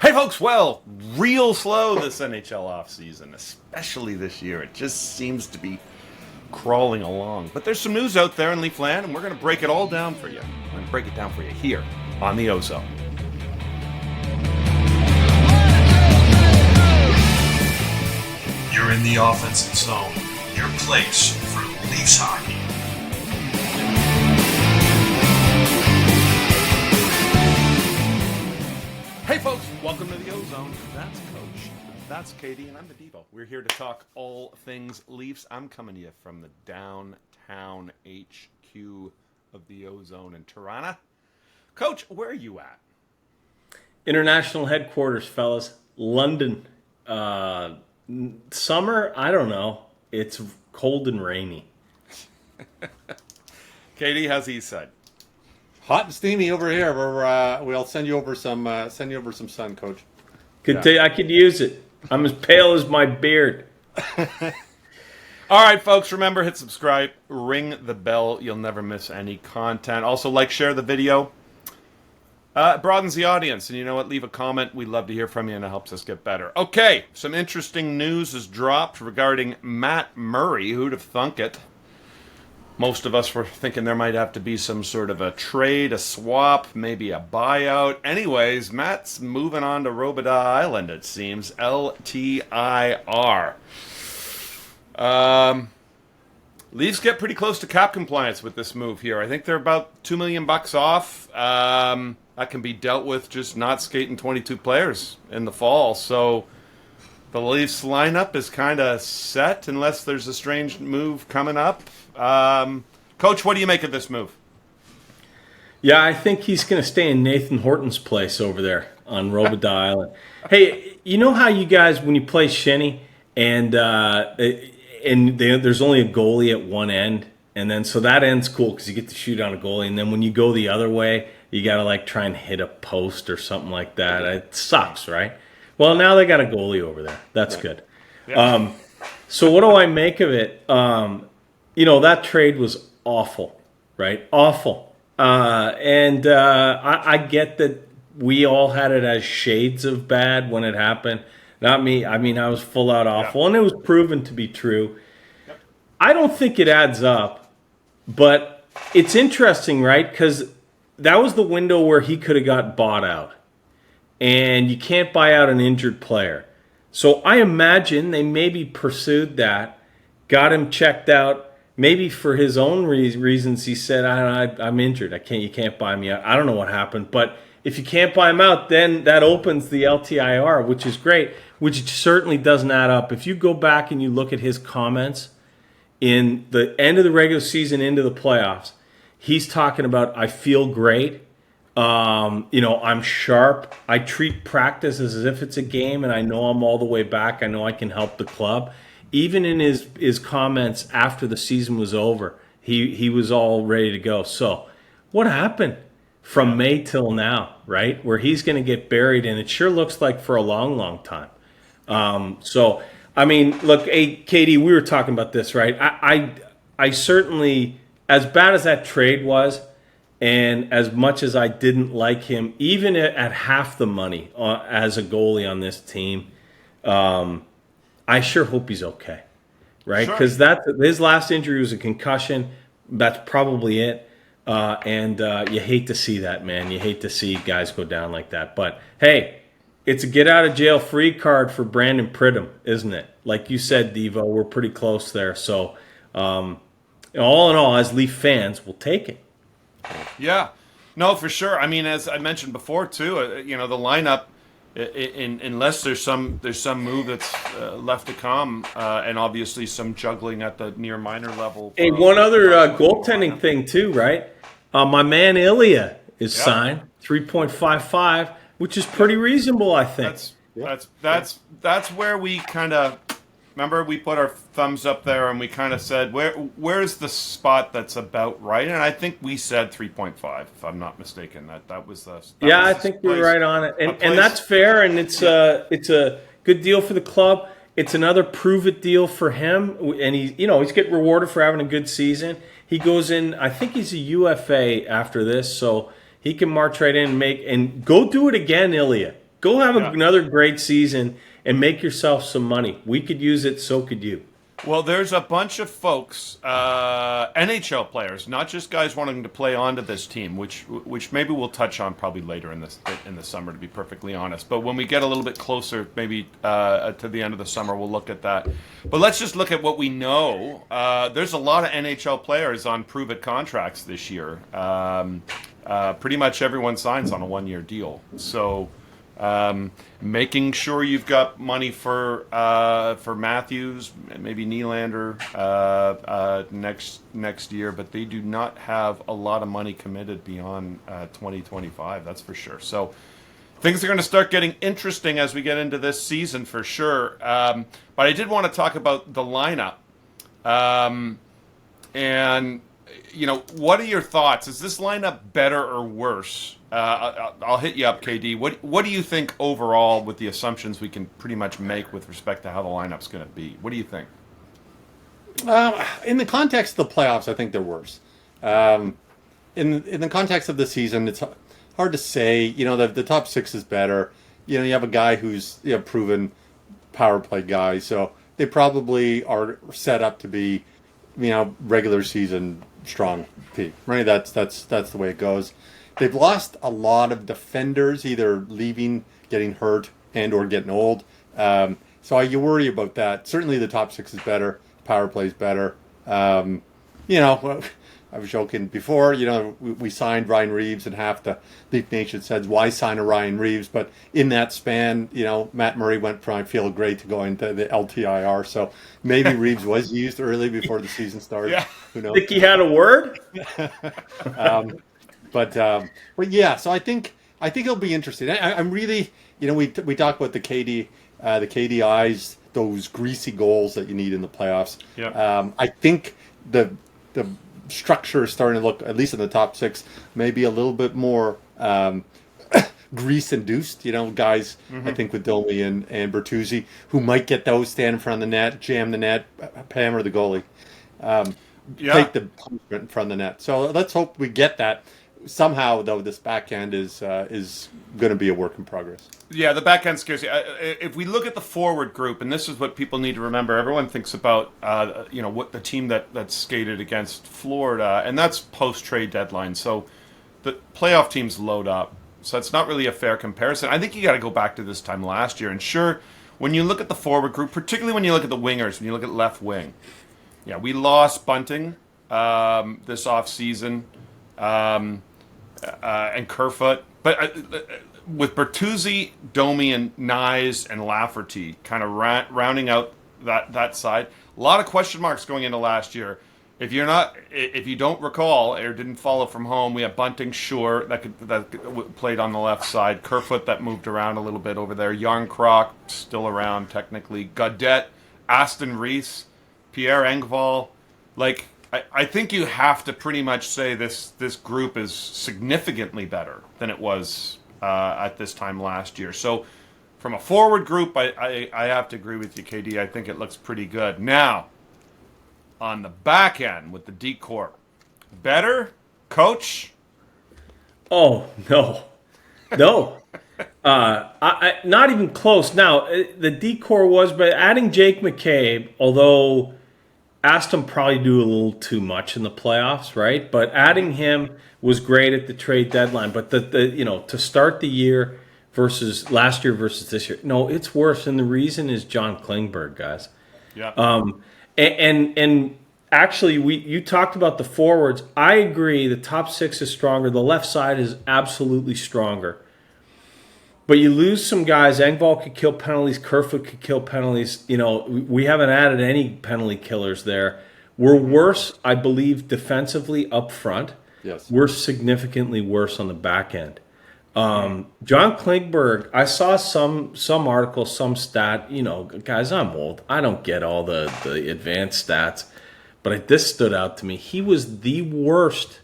Hey folks, well, real slow this NHL offseason, especially this year. It just seems to be crawling along. But there's some news out there in Leafland, and we're going to break it all down for you. We're going to break it down for you here on the OZone. You're in the offensive zone, your place for Leafs hockey. Hey folks, welcome to the OZone. That's Coach, that's Katie, and I'm the Devo. We're here to talk all things Leafs. I'm coming to you from the downtown HQ of the OZone in Toronto. Coach, where are you at? International headquarters, fellas. London. Summer, I don't know. It's cold and rainy. Katie, how's the east side? Hot and steamy over here. We'll send you over some sun, Coach. I could use it. I'm as pale as my beard. All right, folks, remember, hit subscribe, ring the bell. You'll never miss any content. Also, like, share the video. It broadens the audience. And you know what? Leave a comment. We'd love to hear from you, and it helps us get better. Okay, some interesting news has dropped regarding Matt Murray. Who'd have thunk it? Most of us were thinking there might have to be some sort of a trade, a swap, maybe a buyout. Anyways, Matt's moving on to Robidas Island, it seems. LTIR. Leafs get pretty close to cap compliance with this move here. I think they're about $2 million off. That can be dealt with just not skating 22 players in the fall. So the Leafs lineup is kind of set unless there's a strange move coming up. Coach, what do you make of this move? Yeah, I think he's going to stay in Nathan Horton's place over there on Robidas Island. Hey, you know how you guys, when you play shinny and there's only a goalie at one end, and then so that end's cool because you get to shoot on a goalie, and then when you go the other way, you got to like try and hit a post or something like that. It sucks, right? Well, now they got a goalie over there. That's good. Yeah. So what do I make of it? That trade was awful, right? Awful. I get that we all had it as shades of bad when it happened. Not me. I mean, I was full out awful, and it was proven to be true. Yep. I don't think it adds up, but it's interesting, right? Because that was the window where he could have got bought out. And you can't buy out an injured player. So I imagine they maybe pursued that, got him checked out. Maybe for his own reasons, he said, I'm injured. You can't buy me out. I don't know what happened. But if you can't buy him out, then that opens the LTIR, which is great, which certainly doesn't add up. If you go back and you look at his comments in the end of the regular season into the playoffs, he's talking about, I feel great. I'm sharp. I treat practice as if it's a game, and I know I'm all the way back. I know I can help the club. Even in his comments after the season was over, he was all ready to go. So what happened from May till now, right, where he's going to get buried, and it sure looks like for a long, long time. Look, hey, Katie, we were talking about this, right? I certainly, as bad as that trade was, and as much as I didn't like him, even at half the money as a goalie on this team, I sure hope he's okay, right? Because his last injury was a concussion. That's probably it. You hate to see that, man. You hate to see guys go down like that. But, hey, it's a get-out-of-jail-free card for Brandon Pridham, isn't it? Like you said, Devo, we're pretty close there. So, all in all, as Leaf fans, we'll take it. Yeah. No, for sure. I mean, as I mentioned before, too, the lineup, unless there's some move that's left to come, and obviously some juggling at the near minor level. Hey, one other goaltending thing too, right? My man Ilya is signed, 3.55, which is pretty reasonable, I think. That's where we kind of remember we put our thumbs up there and we kind of said where's the spot that's about right, and I think we said 3.5 if I'm not mistaken. That was the I think you're right on it, and that's fair, and it's a good deal for the club. It's another prove it deal for him, and he's getting rewarded for having a good season. He goes in, I think he's a UFA after this, so he can march right in and go do it again, Ilya. Go have another great season and make yourself some money. We could use it, so could you. Well, there's a bunch of folks, NHL players, not just guys wanting to play onto this team, which maybe we'll touch on probably later in the summer, to be perfectly honest. But when we get a little bit closer, maybe to the end of the summer, we'll look at that. But let's just look at what we know. There's a lot of NHL players on prove-it contracts this year. Pretty much everyone signs on a one-year deal. So making sure you've got money for Matthews, maybe Nylander next year, but they do not have a lot of money committed beyond 2025. That's for sure. So things are going to start getting interesting as we get into this season for sure. But I did want to talk about the lineup, and what are your thoughts? Is this lineup better or worse? I'll hit you up, KD. What do you think overall, with the assumptions we can pretty much make with respect to how the lineup's going to be? What do you think? In the context of the playoffs, I think they're worse. In the context of the season, it's hard to say. The top six is better. You have a guy who's proven power play guy, so they probably are set up to be, regular season strong peak. Right? That's the way it goes. They've lost a lot of defenders, either leaving, getting hurt, and or getting old. So you worry about that. Certainly the top six is better. Power play is better. I was joking before, we signed Ryan Reeves, and half the Leaf Nation says, why sign a Ryan Reeves? But in that span, Matt Murray went from I feel great to going to the LTIR. So maybe Reeves was used early before the season started. Yeah. Who knows? Think he had a word? But yeah, so I think it'll be interesting. I'm really, we talk about the KDIs, those greasy goals that you need in the playoffs. Yeah. I think the structure is starting to look, at least in the top six, maybe a little bit more grease induced. Guys, I think with Domi and Bertuzzi, who might get those, stand in front of the net, jam the net, hammer the goalie. Take the punishment in front of the net. So let's hope we get that. Somehow, though, this backhand is going to be a work in progress. Yeah, the backhand scares you. If we look at the forward group, and this is what people need to remember, everyone thinks about what the team that skated against Florida, and that's post-trade deadline. So the playoff teams load up. So it's not really a fair comparison. I think you got to go back to this time last year. And sure, when you look at the forward group, particularly when you look at the wingers, when you look at left wing, yeah, we lost Bunting this offseason. And Kerfoot, but with Bertuzzi, Domi, and Nyes and Lafferty kind of rounding out that side, a lot of question marks going into last year. If you don't recall or didn't follow from home, we have Bunting, sure, that played on the left side. Kerfoot, that moved around a little bit over there. Yarncroc, still around technically. Gaudette, Aston Reese, Pierre Engvall, I think you have to pretty much say this group is significantly better than it was at this time last year. So from a forward group, I have to agree with you, KD. I think it looks pretty good. Now, on the back end with the D-Corps, better? Coach? Oh, no. Not even close. Now, the D-Corps was, but adding Jake McCabe, although asked him probably do a little too much in the playoffs, right? But adding him was great at the trade deadline. But to start the year versus last year versus this year, no, it's worse. And the reason is John Klingberg, guys. Yeah. And actually, you talked about the forwards. I agree. The top six is stronger. The left side is absolutely stronger. But you lose some guys. Engvall could kill penalties. Kerfoot could kill penalties. We haven't added any penalty killers there. We're worse, I believe, defensively up front. Yes. We're significantly worse on the back end. John Klingberg, I saw some article, some stat. Guys, I'm old. I don't get all the advanced stats. But this stood out to me. He was the worst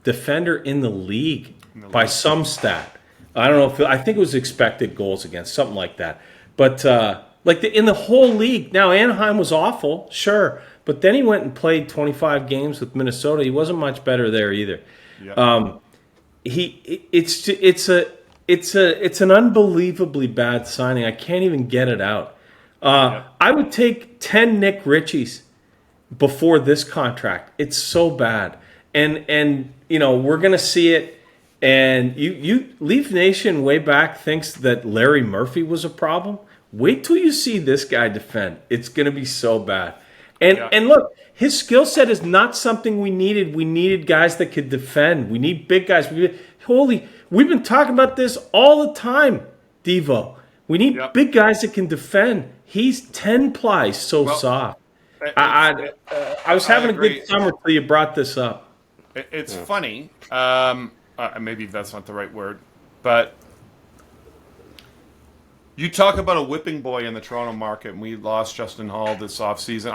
defender in the league by some stat. I don't know I think it was expected goals against, something like that. But in the whole league, now Anaheim was awful, sure, but then he went and played 25 games with Minnesota. He wasn't much better there either. Yeah. It's it's an unbelievably bad signing. I can't even get it out. I would take 10 Nick Richies before this contract. It's so bad. And we're going to see it. And you Leaf Nation way back thinks that Larry Murphy was a problem. Wait till you see this guy defend. It's going to be so bad. And look, his skill set is not something we needed. We needed guys that could defend. We need big guys. We've been talking about this all the time, Devo. We need big guys that can defend. He's 10 ply, soft. I was having a good summer till you brought this up. It's funny. Maybe that's not the right word, but you talk about a whipping boy in the Toronto market, and we lost Justin Hall this offseason.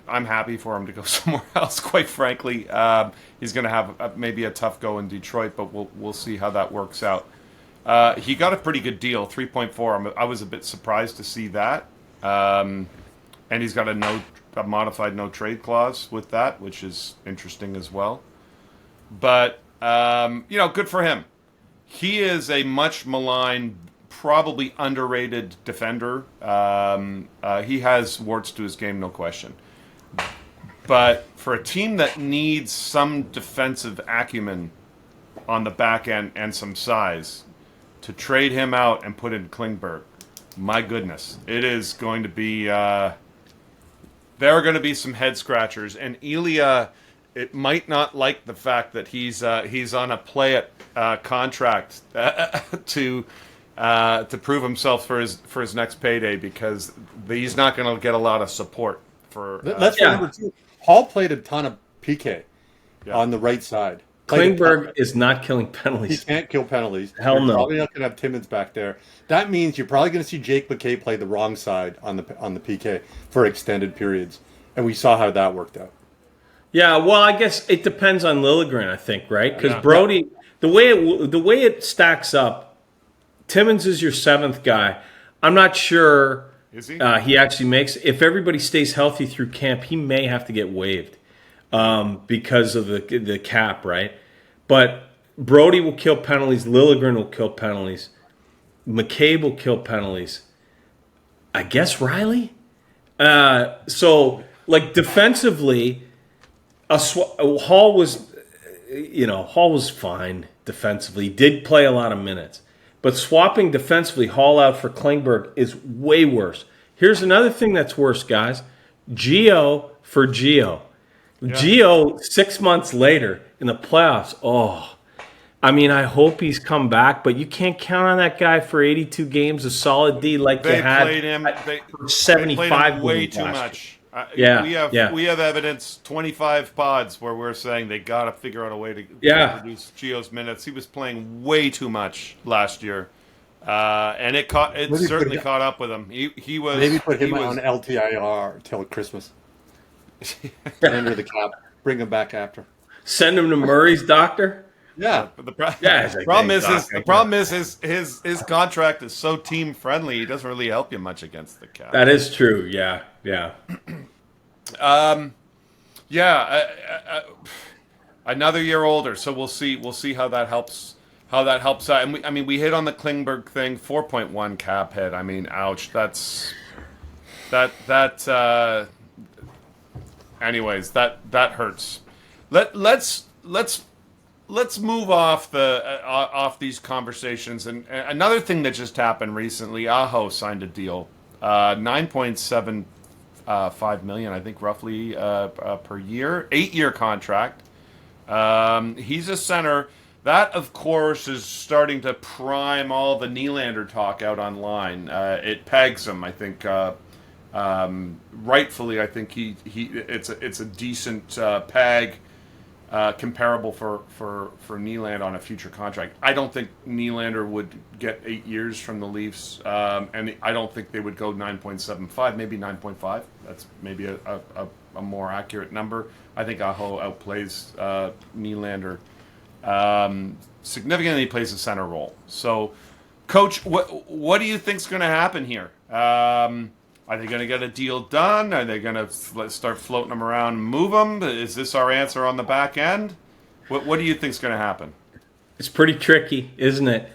I'm happy for him to go somewhere else, quite frankly. He's going to have maybe a tough go in Detroit, but we'll see how that works out. He got a pretty good deal, 3.4. I was a bit surprised to see that. And he's got a modified no-trade clause with that, which is interesting as well. But, good for him. He is a much maligned, probably underrated defender. He has warts to his game, no question. But for a team that needs some defensive acumen on the back end and some size, to trade him out and put in Klingberg, my goodness, it is going to be... there are going to be some head scratchers. And Ilya... It might not like the fact that he's on a contract to prove himself for his next payday, because he's not going to get a lot of support for. Let's remember too. Hall played a ton of PK on the right side. Klingberg is not killing penalties. He can't kill penalties. Hell You're no. Probably not going to have Timmins back there. That means you're probably going to see Jake McKay play the wrong side on the PK for extended periods, and we saw how that worked out. Yeah, well, I guess it depends on Liljegren, I think, right? Because Brody, the way it stacks up, Timmins is your seventh guy. I'm not sure is he? He actually makes. If everybody stays healthy through camp, he may have to get waived because of the cap, right? But Brody will kill penalties. Liljegren will kill penalties. McCabe will kill penalties. I guess Riley. So, defensively. Hall was fine defensively. He did play a lot of minutes. But swapping defensively Hall out for Klingberg is way worse. Here's another thing that's worse, guys. Gio for Gio. Yeah. Gio, 6 months later in the playoffs, I hope he's come back, but you can't count on that guy for 82 games of solid D like they had. Played him, for 75 played him way too much. We have evidence, 25 pods, where we're saying they got to figure out a way to reduce Gio's minutes. He was playing way too much last year, and it certainly caught up with him. He was maybe put him on LTIR till Christmas. Under the cap, bring him back after. Send him to Murray's doctor. Yeah, the problem is his contract is so team friendly. He doesn't really help you much against the cap. That is true. Yeah. Another year older, so we'll see how that helps out. And we hit on the Klingberg thing, 4.1 cap hit. Ouch. Anyways, that hurts. Let's move off these conversations. And another thing that just happened recently, Aho signed a deal, $9.75 million, I think, roughly per year, 8-year contract. He's a center. That, of course, is starting to prime all the Nylander talk out online. It pegs him, I think. Rightfully, I think it's a decent peg. Comparable for Nylander on a future contract. I don't think Nylander would get 8 years from the Leafs, and I don't think they would go 9.75, maybe 9.5. That's maybe a more accurate number. I think Aho outplays Nylander significantly. Plays a center role. So, Coach, what do you think's going to happen here? Are they going to get a deal done? Are they going to start floating them around and move them? Is this our answer on the back end? What do you think's going to happen? It's pretty tricky, isn't it?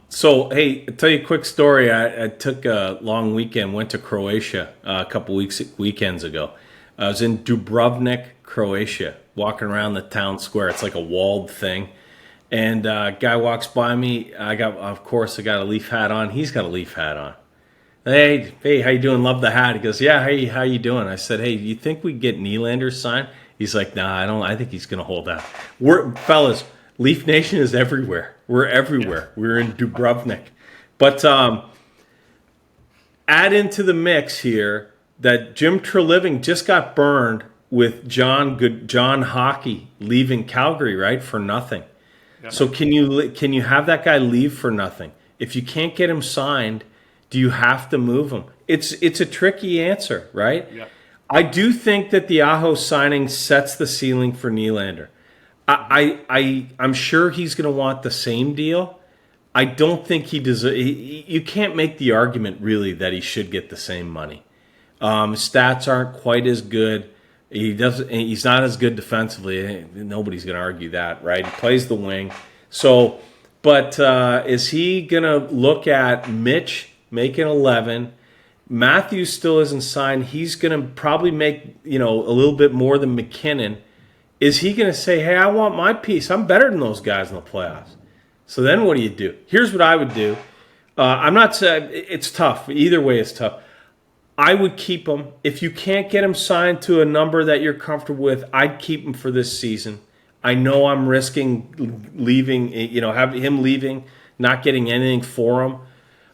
So, hey, I'll tell you a quick story. I took a long weekend, went to Croatia a couple weekends ago. I was in Dubrovnik, Croatia, walking around the town square. It's like a walled thing. And a guy walks by me. Of course, I got a Leaf hat on. He's got a Leaf hat on. Hey, how you doing? Love the hat. He goes, yeah, hey, how you doing? I said, hey, you think we get Nylander signed? He's like, nah, I don't. I think he's going to hold out. Fellas, Leaf Nation is everywhere. We're everywhere. Yeah. We're in Dubrovnik. But add into the mix here that Jim Treliving just got burned with John Hockey leaving Calgary, right, for nothing. Yeah. So can you have that guy leave for nothing? If you can't get him signed, do you have to move him? It's a tricky answer, right? Yeah. I do think that the Aho signing sets the ceiling for Nylander. I'm sure he's going to want the same deal. I don't think he deserves. You can't make the argument really that he should get the same money. Stats aren't quite as good. He's not as good defensively. Nobody's going to argue that, right? He plays the wing. So, but is he going to look at Mitch making 11? Matthews still isn't signed. He's going to probably make a little bit more than McKinnon. Is he going to say, hey, I want my piece. I'm better than those guys in the playoffs. So then what do you do? Here's what I would do. I'm not saying it's tough. Either way, it's tough. I would keep him. If you can't get him signed to a number that you're comfortable with, I'd keep him for this season. I know I'm risking leaving, have him leaving, not getting anything for him.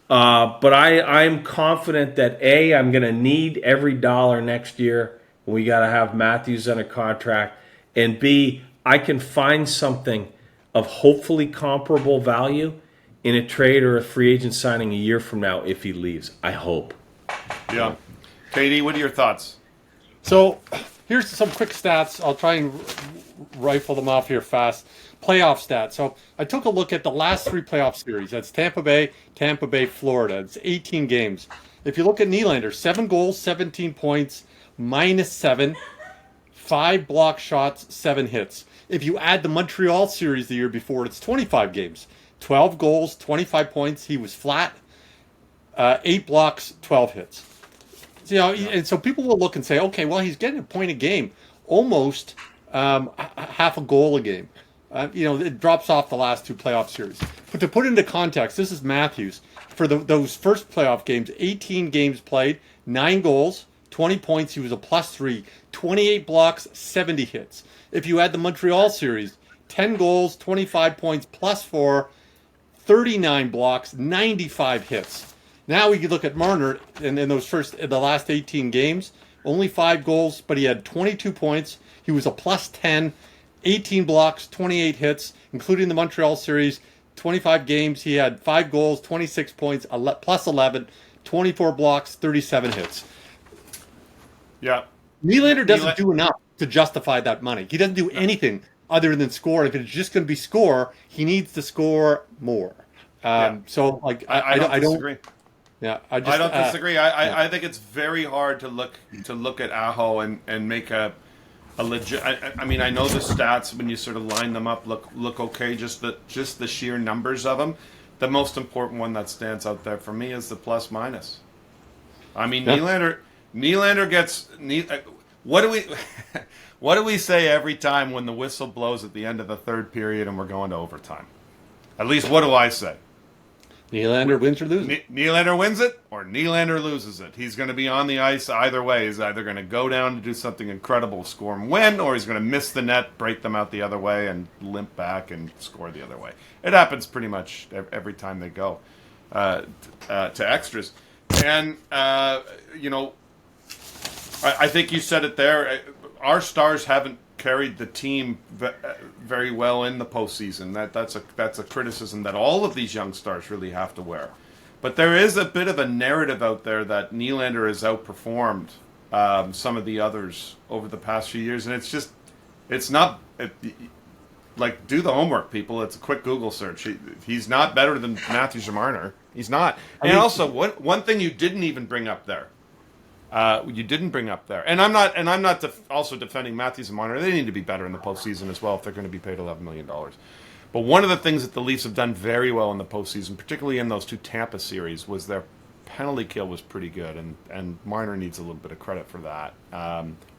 But I'm confident that A, I'm going to need every dollar next year. We got to have Matthews under contract. And B, I can find something of hopefully comparable value in a trade or a free agent signing a year from now if he leaves. I hope. Yeah. Katie, what are your thoughts? So here's some quick stats. I'll try and rifle them off here fast. Playoff stats. So I took a look at the last 3 playoff series. That's Tampa Bay, Florida. It's 18 games. If you look at Nylander, 7 goals, 17 points, -7, 5 block shots, 7 hits. If you add the Montreal series the year before, it's 25 games. 12 goals, 25 points. He was flat. 8 blocks, 12 hits. So, and so people will look and say, okay, well, he's getting a point a game, almost half a goal a game. It drops off the last 2 playoff series. But to put into context, this is Matthews. For those first playoff games, 18 games played, 9 goals, 20 points. He was a +3, 28 blocks, 70 hits. If you add the Montreal series, 10 goals, 25 points, +4, 39 blocks, 95 hits. Now we could look at Marner in the last 18 games, only 5 goals, but he had 22 points. He was a +10, 18 blocks, 28 hits, including the Montreal series. 25 games, he had 5 goals, 26 points, +11, 24 blocks, 37 hits. Yeah. Nylander doesn't do enough to justify that money. He doesn't do anything other than score. If it's just going to be score, he needs to score more. So, like, I don't disagree. Yeah, I don't disagree. I think it's very hard to look at Aho and make a legit. I mean, I know the stats when you sort of line them up look okay. Just the sheer numbers of them. The most important one that stands out there for me is the +/-. I mean, yeah. Nylander gets. What do we say every time when the whistle blows at the end of the 3rd period and we're going to overtime? At least what do I say? Nylander wins or loses. Nylander wins it or Nylander loses it. He's going to be on the ice either way. He's either going to go down to do something incredible, score and win, or he's going to miss the net, break them out the other way, and limp back and score the other way. It happens pretty much every time they go to extras. And, I think you said it there. Our stars haven't carried the team very well in the postseason. That's a criticism that all of these young stars really have to wear. But there is a bit of a narrative out there that Nylander has outperformed some of the others over the past few years, and do the homework, people. It's a quick Google search. He's not better than Matthews or Marner. He's not. And also, one thing you didn't even bring up there. And I'm not also defending Matthews and Marner. They need to be better in the postseason as well if they're going to be paid $11 million. But one of the things that the Leafs have done very well in the postseason, particularly in those 2 Tampa series, was their penalty kill was pretty good, and Marner needs a little bit of credit for that.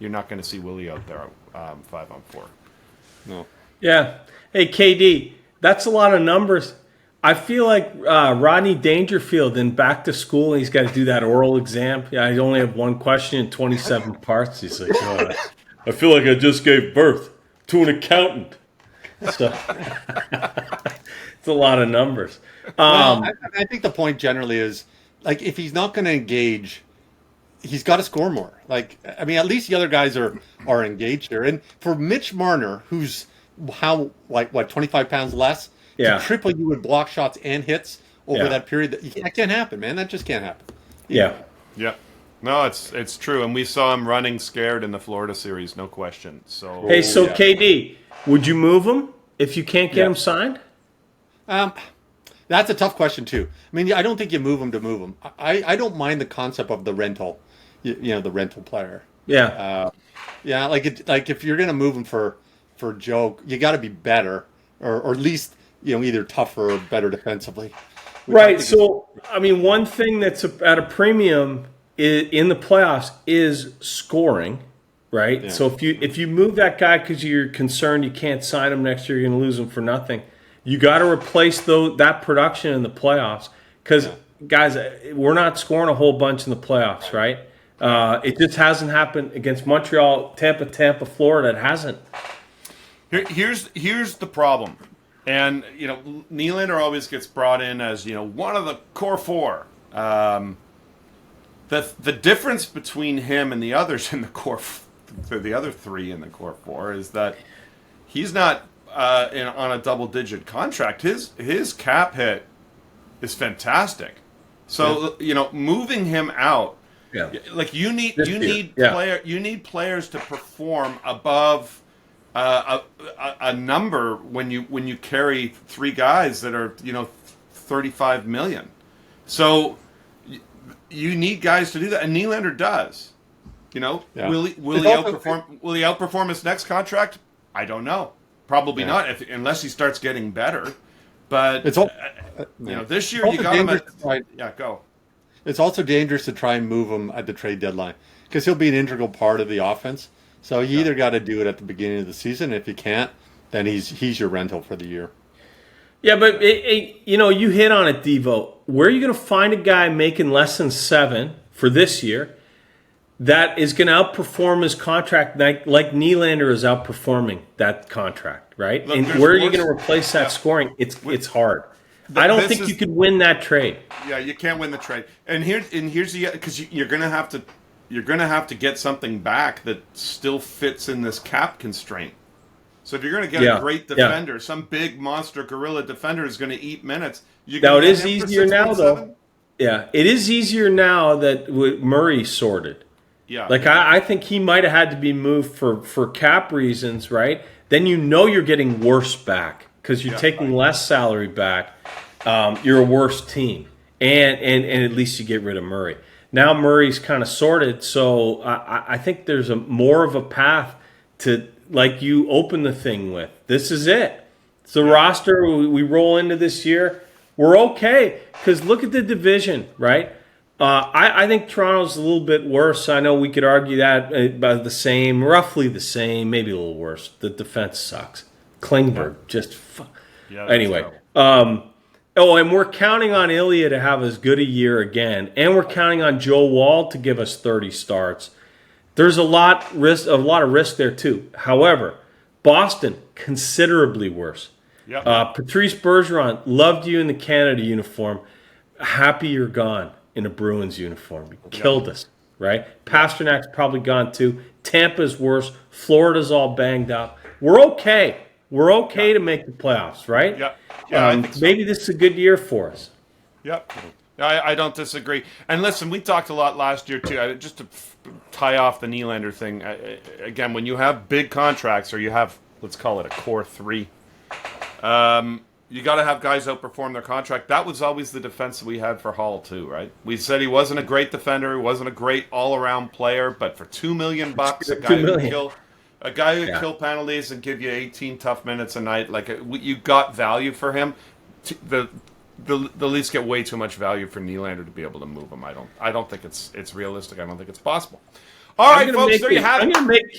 You're not going to see Willie out there 5-on-4. No. Yeah. Hey, KD, that's a lot of numbers. I feel like Rodney Dangerfield in Back to School, he's got to do that oral exam. Yeah, I only have one question in 27 parts. He's like, oh, I feel like I just gave birth to an accountant. So it's a lot of numbers. Well, I think the point generally is, like, if he's not going to engage, he's got to score more. Like, I mean, at least the other guys are engaged here. And for Mitch Marner, who's 25 pounds less, Yeah. to triple you with block shots and hits over Yeah. that period, that can't happen, man. That just can't happen. Yeah. Yeah. No, it's true, and we saw him running scared in the Florida series, no question. So Hey, so yeah. KD, would you move him if you can't get him signed? That's a tough question too. I mean, I don't think you move him to move him. I don't mind the concept of the rental, the rental player. Yeah. Yeah, like if you're gonna move him for Joe, you got to be better, or at least either tougher or better defensively. Right. So, I mean, one thing that's at a premium in the playoffs is scoring, right? Yeah. So if you move that guy because you're concerned you can't sign him next year, you're going to lose him for nothing. You got to replace that production in the playoffs because, guys, we're not scoring a whole bunch in the playoffs, right? It just hasn't happened against Montreal, Tampa, Florida. It hasn't. Here's the problem. And, Nylander always gets brought in as, one of the core 4. The difference between him and the others in the core, the other 3 in the core 4, is that he's not on a double-digit contract. His cap hit is fantastic. So, moving him out, like you need players to perform above a number when you carry 3 guys that are 35 million. So you need guys to do that, and Nylander does. Will he outperform? Will he outperform his next contract? I don't know. Probably not, unless he starts getting better. But it's all, this year you got him at go. It's also dangerous to try and move him at the trade deadline because he'll be an integral part of the offense. So you either got to do it at the beginning of the season. If you can't, then he's your rental for the year. Yeah, but you hit on it, Devo. Where are you going to find a guy making less than 7 for this year that is going to outperform his contract like Nylander is outperforming that contract, right? Look, and where are you going to replace that scoring? It's hard. I don't think you could win that trade. Yeah, you can't win the trade. And here's the, because you're going to have to get something back that still fits in this cap constraint. So if you're going to get a great defender, some big monster gorilla defender is going to eat minutes. Now it is easier now, though. Yeah, it is easier now that Murray sorted. Yeah, like I think he might have had to be moved for cap reasons, right? Then you're getting worse back because you're taking less salary back. You're a worse team, and at least you get rid of Murray. Now Murray's kind of sorted, so I think there's more of a path to, like you open the thing with. This is it. It's the roster we roll into this year. We're okay because look at the division, right? I think Toronto's a little bit worse. I know we could argue that about roughly the same, maybe a little worse. The defense sucks. Klingberg just anyway. And we're counting on Ilya to have as good a year again, and we're counting on Joe Wall to give us 30 starts. There's a lot of risk there too. However, Boston considerably worse. Yep. Patrice Bergeron, loved you in the Canada uniform. Happy you're gone in a Bruins uniform. You killed us, right? Pasternak's probably gone too. Tampa's worse. Florida's all banged up. We're okay. We're okay to make the playoffs, right? Yeah. I think so. Maybe this is a good year for us. Yep. I don't disagree. And listen, we talked a lot last year too. Just to tie off the Nylander thing, again, when you have big contracts or you have, let's call it a core 3, you got to have guys outperform their contract. That was always the defense that we had for Hall too, right? We said he wasn't a great defender, he wasn't a great all-around player, but for $2 million, a guy A guy who Yeah. kill penalties and give you 18 tough minutes a night, like you got value for him. The Leafs get way too much value for Nylander to be able to move him. I don't think it's realistic. I don't think it's possible. All right, folks, there you have I'm it. going to make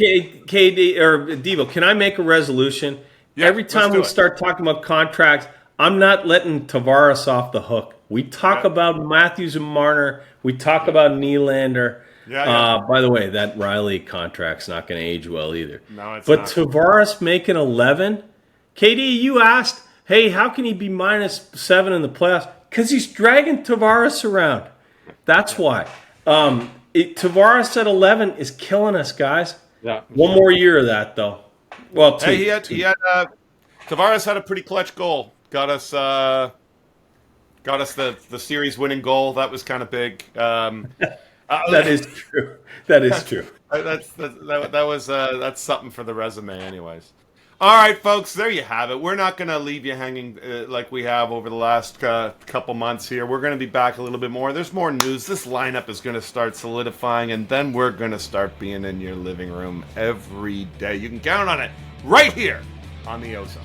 KD or Devo. Can I make a resolution? Yeah, Every time let's do we it. start talking about contracts, I'm not letting Tavares off the hook. We talk Yeah. about Matthews and Marner. We talk about Nylander. Yeah. By the way, that Riley contract's not going to age well either. No, it's but not. Tavares making 11. KD, you asked, hey, how can he be -7 in the playoffs? Because he's dragging Tavares around. That's why. Tavares at 11 is killing us, guys. Yeah. One more year of that, though. Well, two. Hey, he had Tavares had a pretty clutch goal. Got us the series winning goal. That was kind of big. That is true. That is true. That's something for the resume, anyways. All right, folks, there you have it. We're not going to leave you hanging like we have over the last couple months here. We're going to be back a little bit more. There's more news. This lineup is going to start solidifying, and then we're going to start being in your living room every day. You can count on it right here on the OZone.